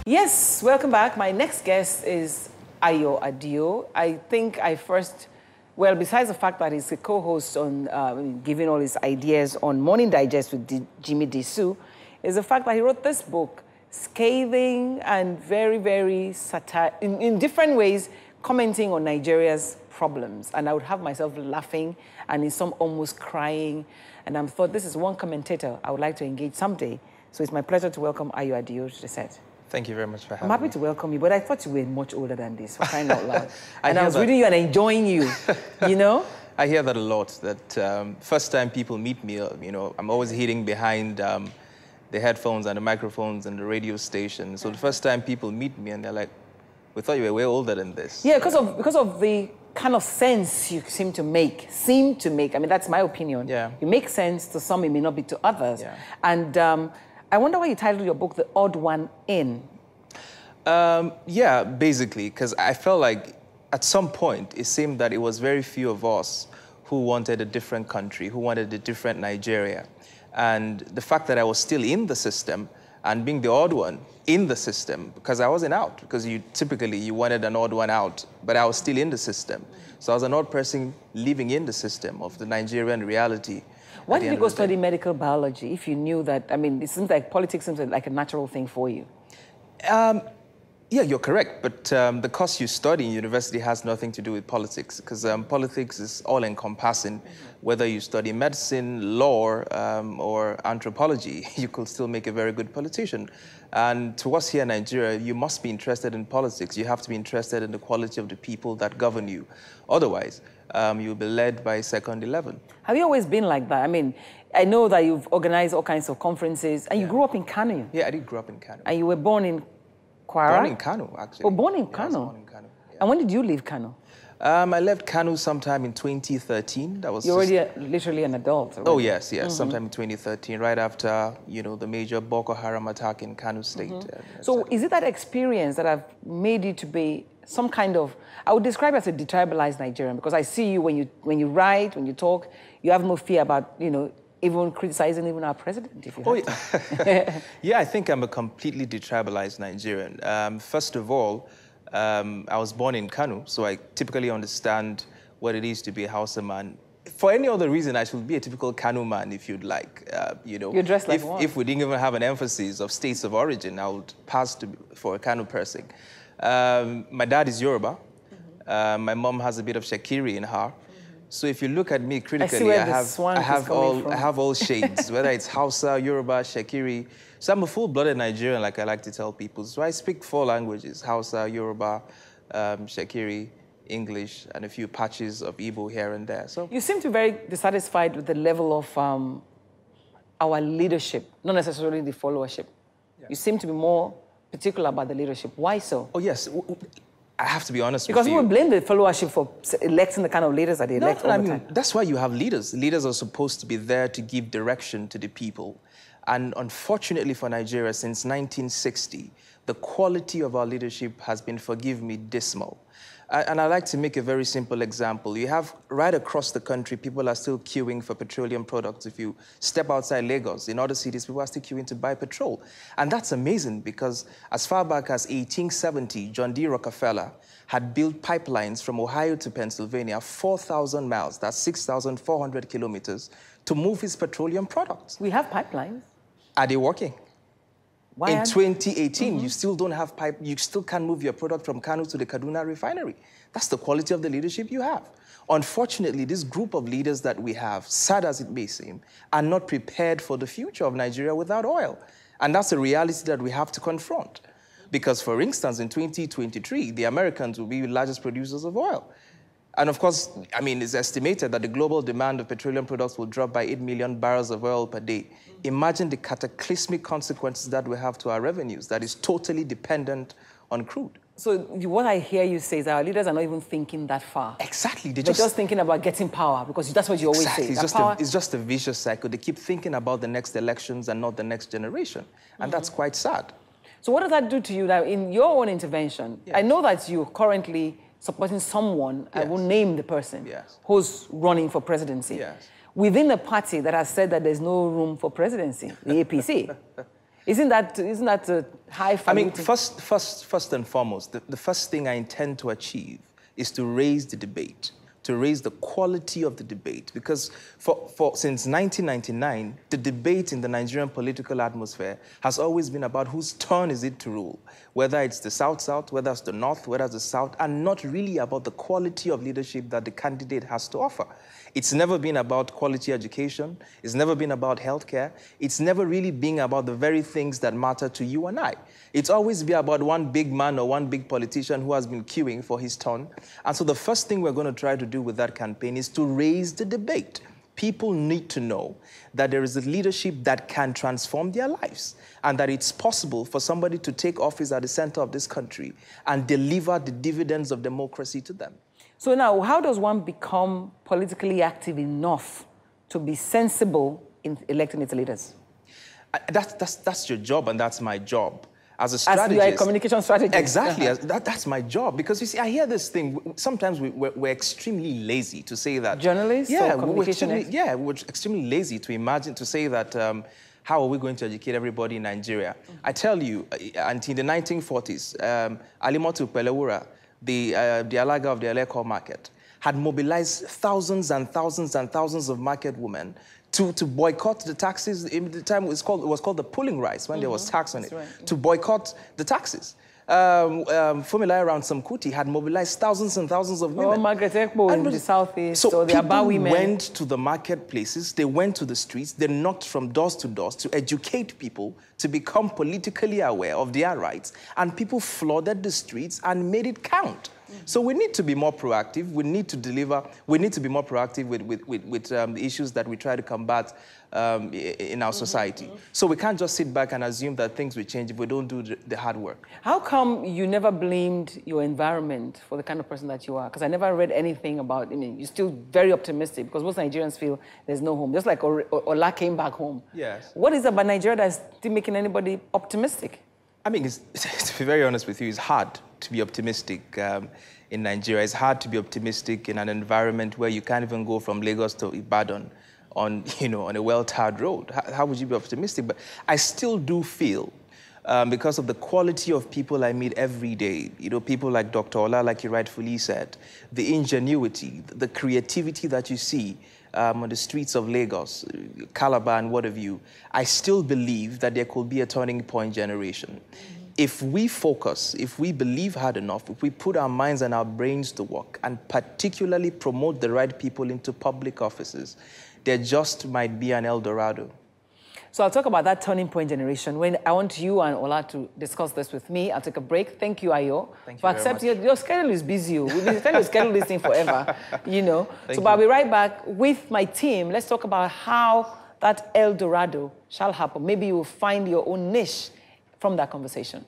Yes, welcome back. My next guest is Ayo Adio. I think I first, well, besides the fact that he's a co-host on giving all his ideas on Morning Digest with Jimmy Disu, is the fact that he wrote this book, scathing and very, very in different ways, commenting on Nigeria's problems. And I would have myself laughing and in some almost crying. And I thought, this is one commentator I would like to engage someday. So it's my pleasure to welcome Ayo Adio to the set. Thank you very much for having me. I'm happy to welcome you, but I thought you were much older than this, for crying out loud. And I was reading you and enjoying you, you know? I hear that a lot, that first time people meet me, you know, I'm always hiding behind the headphones and the microphones and the radio station. So the first time people meet me and they're like, we thought you were way older than this. Yeah, because of the kind of sense you seem to make. I mean, that's my opinion. Yeah. You make sense to some, it may not be to others. Yeah. And I wonder why you titled your book The Odd One In. Yeah, basically, because I felt like at some point it seemed that it was very few of us who wanted a different country, who wanted a different Nigeria. And the fact that I was still in the system and being the odd one in the system, because I wasn't out, because typically you wanted an odd one out, but I was still in the system. So I was an odd person living in the system of the Nigerian reality. Why did you go study medical biology if you knew that, I mean, it seems like politics seems like a natural thing for you? Yeah, you're correct, but the course you study in university has nothing to do with politics, because politics is all-encompassing. Whether you study medicine, law, or anthropology, you could still make a very good politician. And to us here in Nigeria, you must be interested in politics. You have to be interested in the quality of the people that govern you. Otherwise, you'll be led by second 11. Have you always been like that? I mean, I know that you've organized all kinds of conferences, and you grew up in Kano. Yeah, I did grow up in Kano. And you were born in Kwara? Born in Kano, actually. Oh, born in Kano? Yeah, I was born in Kano. Yeah. And when did you leave Kano? I left Kano sometime in 2013. That was You're already literally an adult. Already. Oh, yes, yes. Sometime in 2013, right after, you know, the major Boko Haram attack in Kano State. So is it that experience that have made you to be some kind of, I would describe it as a detribalized Nigerian, because I see you when you write, when you talk, you have no fear about, you know, even criticizing even our president, if you have to. Yeah, I think I'm a completely detribalized Nigerian. First of all, I was born in Kano, so I typically understand what it is to be a Hausa man. For any other reason, I should be a typical Kano man, if you'd like. You know, you're dressed like one. If we didn't even have an emphasis of states of origin, I would pass for a Kano person. My dad is Yoruba. My mom has a bit of Shakiri in her. So if you look at me critically, I have all shades, whether it's Hausa, Yoruba, Shakiri. So I'm a full-blooded Nigerian, like I like to tell people. So I speak 4 languages: Hausa, Yoruba, Shakiri, English, and a few patches of Igbo here and there. So you seem to be very dissatisfied with the level of our leadership, not necessarily the followership. Yeah. You seem to be more particular about the leadership. Why so? Oh, yes. I have to be honest because with you. Because people blame the followership for electing the kind of leaders that they elect all the time. That's why you have leaders. Leaders are supposed to be there to give direction to the people. And unfortunately for Nigeria, since 1960, the quality of our leadership has been, forgive me, dismal. And I like to make a very simple example. You have right across the country, people are still queuing for petroleum products. If you step outside Lagos, in other cities, people are still queuing to buy petrol. And that's amazing because as far back as 1870, John D. Rockefeller had built pipelines from Ohio to Pennsylvania, 4,000 miles, that's 6,400 kilometers, to move his petroleum products. We have pipelines. Are they working? Why in 2018, you still don't have you still can't move your product from Kano to the Kaduna refinery. That's the quality of the leadership you have. Unfortunately, this group of leaders that we have, sad as it may seem, are not prepared for the future of Nigeria without oil. And that's a reality that we have to confront. Because, for instance, in 2023, the Americans will be the largest producers of oil. And of course, I mean, it's estimated that the global demand of petroleum products will drop by 8 million barrels of oil per day. Imagine the cataclysmic consequences that we have to our revenues that is totally dependent on crude. So what I hear you say is that our leaders are not even thinking that far. Exactly. They're just thinking about getting power, because that's what you always say. It's just a vicious cycle. They keep thinking about the next elections and not the next generation. And that's quite sad. So what does that do to you now in your own intervention? Yes. I know that you're currently supporting someone, I won't name the person, who's running for presidency. Within a party that has said that there's no room for presidency, the APC. Isn't that a high I mean, falutin? first and foremost, the first thing I intend to achieve is to raise the debate, to raise the quality of the debate. Because since 1999, the debate in the Nigerian political atmosphere has always been about whose turn is it to rule, whether it's the South-South, whether it's the North, whether it's the South, and not really about the quality of leadership that the candidate has to offer. It's never been about quality education. It's never been about healthcare. It's never really been about the very things that matter to you and I. It's always been about one big man or one big politician who has been queuing for his turn. And so the first thing we're going to try to do with that campaign is to raise the debate. People need to know that there is a leadership that can transform their lives and that it's possible for somebody to take office at the center of this country and deliver the dividends of democracy to them. So now, how does one become politically active enough to be sensible in electing its leaders? That's your job, and that's my job. As a strategist. As you are a communication strategist. Exactly. That's my job. Because, you see, I hear this thing. Sometimes we're extremely lazy to say that. Journalists or communication experts? We're extremely lazy to imagine, to say that, how are we going to educate everybody in Nigeria? I tell you, until the 1940s, Alimotu Pelewura, the Alaga of the Eleko market, had mobilized thousands and thousands and thousands of market women to boycott the taxes. In the time it was called the pulling rice, when there was tax on it, right. to boycott the taxes. Fumilayo Ransome-Kuti had mobilized thousands and thousands of women. Oh, Margaret Ekpo in the southeast, so the Aba women. people went to the marketplaces, they went to the streets, they knocked from doors to educate people to become politically aware of their rights, and people flooded the streets and made it count. So we need to be more proactive. We need to deliver. We need to be more proactive with the issues that we try to combat in our society. So we can't just sit back and assume that things will change if we don't do the hard work. How come you never blamed your environment for the kind of person that you are? Because I never read anything about, you're still very optimistic, because most Nigerians feel there's no home. Just like Ola came back home. Yes. What is it about Nigeria that's still making anybody optimistic? I mean, to be very honest with you, it's hard to be optimistic in Nigeria. It's hard to be optimistic in an environment where you can't even go from Lagos to Ibadan on a well-tarred road. How would you be optimistic? But I still do feel, because of the quality of people I meet every day, people like Dr. Ola, like you rightfully said, the ingenuity, the creativity that you see on the streets of Lagos, Calabar, and what have you, I still believe that there could be a turning point generation. If we focus, if we believe hard enough, if we put our minds and our brains to work, and particularly promote the right people into public offices, there just might be an El Dorado. So I'll talk about that turning point generation when I want you and Ola to discuss this with me. I'll take a break. Thank you, Ayo, for accepting. Your schedule is busy. We've been trying to schedule this thing forever, But I'll be right back with my team. Let's talk about how that El Dorado shall happen. Maybe you'll find your own niche from that conversation.